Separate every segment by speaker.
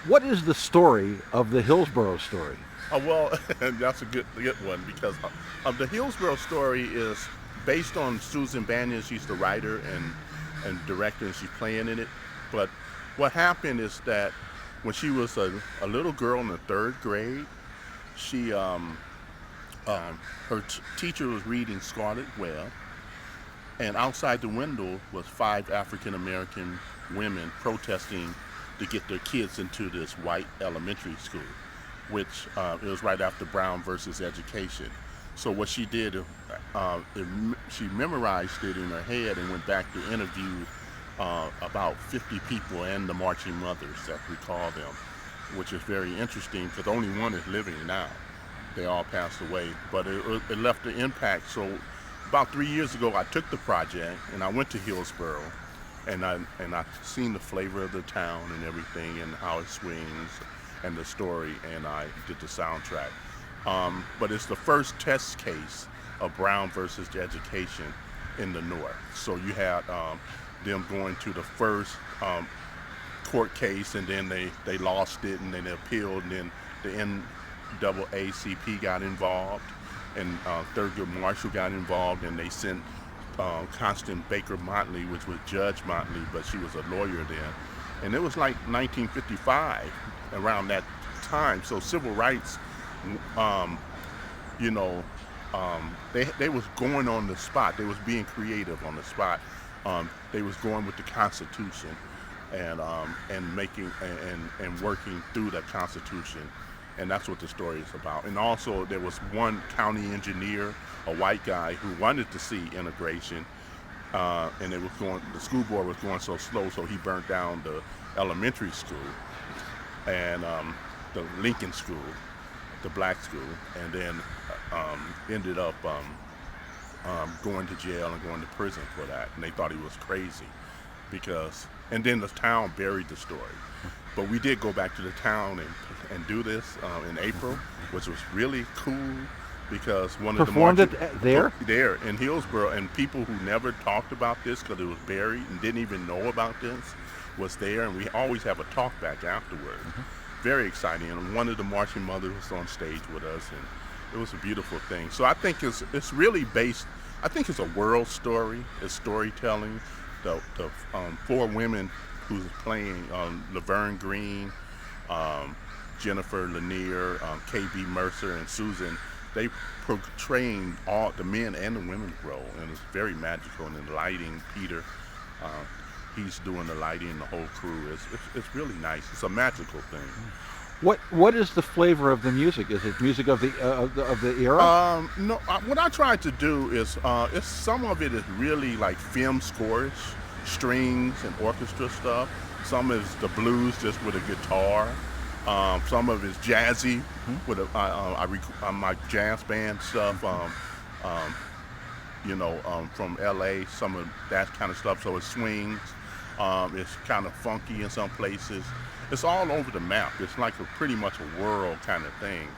Speaker 1: What is the story of the Hillsboro Story?
Speaker 2: Well, that's a good one because the Hillsboro Story is based on Susan Bannion. She's the writer and director, and she's playing in it. But what happened is that when she was a little girl in the third grade, she her teacher was reading Scarlet Web, and outside the window was five African American women protesting to get their kids into this white elementary school, which it was right after Brown versus Education. So what she did, she memorized it in her head and went back to interview about 50 people and the marching mothers, that we call them, which is very interesting because only one is living now. They all passed away, but it left an impact. So about 3 years ago, I took the project and I went to Hillsboro, and I seen the flavor of the town and everything and how it swings and the story, and I did the soundtrack. But it's the first test case of Brown versus Education in the North. So you had them going to the first court case, and then they lost it, and then they appealed, and then the NAACP got involved, and Thurgood Marshall got involved, and they sent Constant Baker Motley, which was Judge Motley, but she was a lawyer then. And it was like 1955, around that time. So civil rights, um, you know, they was going on the spot. They was being creative on the spot. They was going with the Constitution and making and working through that Constitution, and that's what the story is about. And also, there was one county engineer, a white guy, who wanted to see integration, and it was going. The school board was going so slow, so he burnt down the elementary school and the Lincoln School, the black school, and then ended up going to jail and going to prison for that. And they thought he was crazy because, and then the town buried the story. But we did go back to the town and do this in April, which was really cool because one of the
Speaker 1: Performed
Speaker 2: marching
Speaker 1: it there?
Speaker 2: there in Hillsboro, and people who never talked about this because it was buried and didn't even know about this was there, and we always have a talk back afterward. Very exciting, and one of the marching mothers was on stage with us, and it was a beautiful thing. So I think it's really based. I think it's a world story. It's storytelling. The four women who's playing, Laverne Green, Jennifer Lanier, K.B. Mercer, and Susan, they portraying all the men and the women's role, and it's very magical. And the lighting, Peter, he's doing the lighting, and the whole crew. It's really nice. It's a magical thing.
Speaker 1: What is the flavor of the music? Is it music of the era?
Speaker 2: No, what I tried to do is, some of it is really like film scorish, strings and orchestra stuff. Some is the blues just with a guitar. Some of it's jazzy with my jazz band stuff. From LA, some of that kind of stuff. So it swings. It's kind of funky in some places. It's all over the map. It's like pretty much a world kind of thing.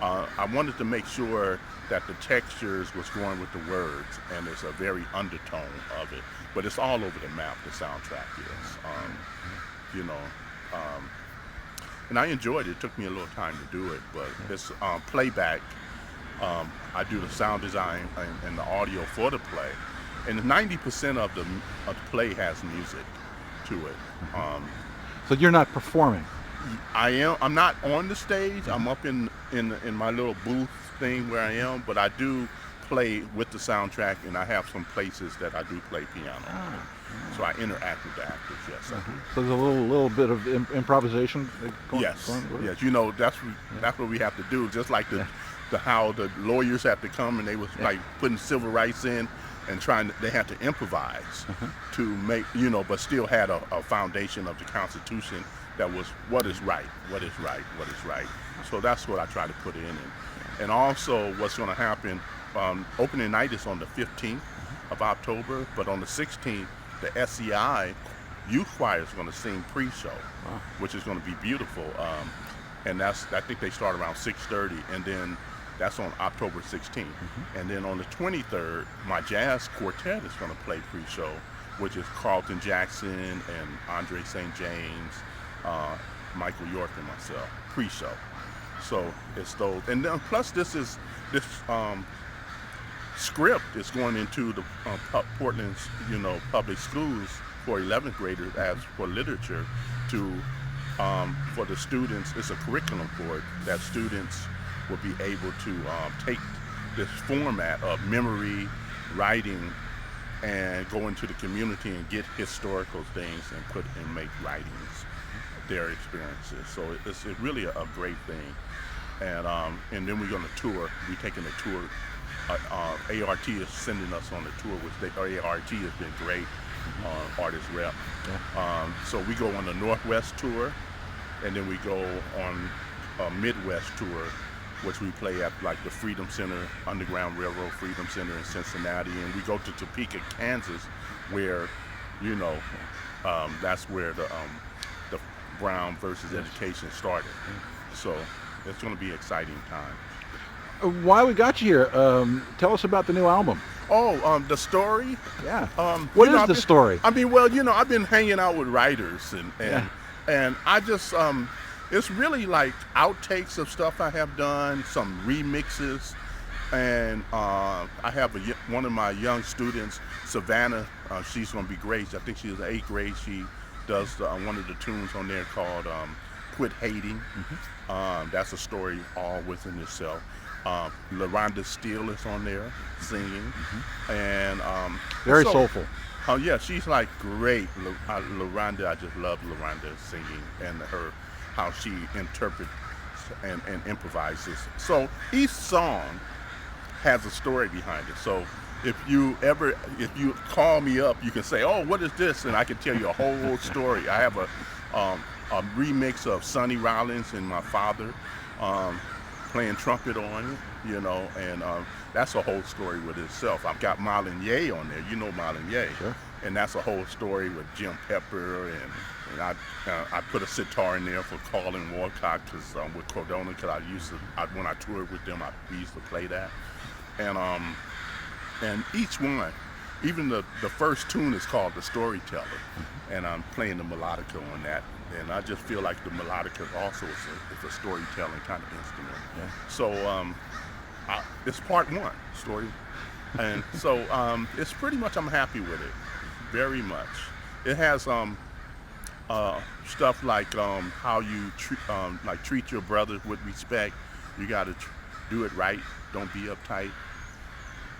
Speaker 2: I wanted to make sure that the textures was going with the words, and there's a very undertone of it. But it's all over the map, the soundtrack is. You know, and I enjoyed it. It took me a little time to do it, but it's playback. I do the sound design and the audio for the play, and 90% of the play has music to it.
Speaker 1: So you're not performing.
Speaker 2: I am. I'm not on the stage. I'm up in my little booth thing where I am, but I do play with the soundtrack, and I have some places that I do play piano. So I interact with the actors. Yes, I do.
Speaker 1: So there's a little bit of improvisation.
Speaker 2: Yes,
Speaker 1: going
Speaker 2: yes. That's what we have to do. Just like the how the lawyers have to come, and they was like putting civil rights in and they had to improvise to make, but still had a foundation of the Constitution that was what is right, what is right, what is right. So that's what I try to put in. And also what's going to happen, opening night is on the 15th of October, but on the 16th, the SEI Youth Choir is going to sing pre-show, which is going to be beautiful. And I think they start around 6:30, and then that's on October 16th. And then on the 23rd, my jazz quartet is going to play pre-show, which is Carlton Jackson and Andre St. James, Michael York and myself, pre-show. So it's those, and then plus this script is going into the Portland's public schools for 11th graders as for literature to for the students. It's a curriculum for it that students will be able to take this format of memory, writing, and go into the community and get historical things and make writings their experiences. So it's really a great thing. And then we're going to tour. We're taking a tour. ART is sending us on a tour, ART has been great, artist rep.
Speaker 1: Yeah.
Speaker 2: So we go on the Northwest tour, and then we go on a Midwest tour, which we play at like the Freedom Center, Underground Railroad Freedom Center in Cincinnati, and we go to Topeka, Kansas, where, that's where the Brown versus education started. So it's going to be an exciting time.
Speaker 1: Why we got you here? Tell us about the new album.
Speaker 2: Oh, the story.
Speaker 1: Yeah.
Speaker 2: What
Speaker 1: What is the story?
Speaker 2: I mean, well, I've been hanging out with writers, and I just it's really like outtakes of stuff I have done, some remixes, and I have one of my young students, Savannah. She's going to be great. I think she's in 8th grade. She does one of the tunes on there called "Quit Hating." That's a story all within itself. LaRonda Steele is on there singing, and
Speaker 1: Very soulful.
Speaker 2: Yeah, she's like great. LaRonda, I just love LaRonda singing and how she interprets and improvises. So each song has a story behind it. So if you call me up, you can say, "Oh, what is this?" and I can tell you a whole story. I have a remix of Sonny Rollins and my father playing trumpet on it, and that's a whole story with itself. I've got Marlon Ye on there, Marlon Ye,
Speaker 1: Sure.
Speaker 2: and that's a whole story with Jim Pepper, and I put a sitar in there for Colin Walcott with Cordona, because when I toured with them, we used to play that, and each one, even the first tune is called The Storyteller, and I'm playing the melodica on that. And I just feel like the melodica also is a storytelling kind of instrument.
Speaker 1: Yeah.
Speaker 2: So it's part one, story. And so it's pretty much, I'm happy with it, very much. It has stuff like how you treat your brothers with respect. You got to do it right, don't be uptight.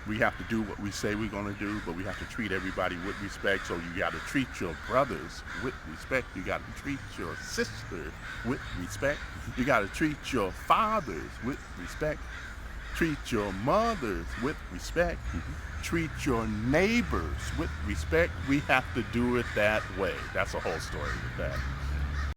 Speaker 2: We have to do what we say we're going to do, but we have to treat everybody with respect. So you got to treat your brothers with respect. You got to treat your sisters with respect. You got to treat your fathers with respect. Treat your mothers with respect. Treat your neighbors with respect. We have to do it that way. That's a whole story with that.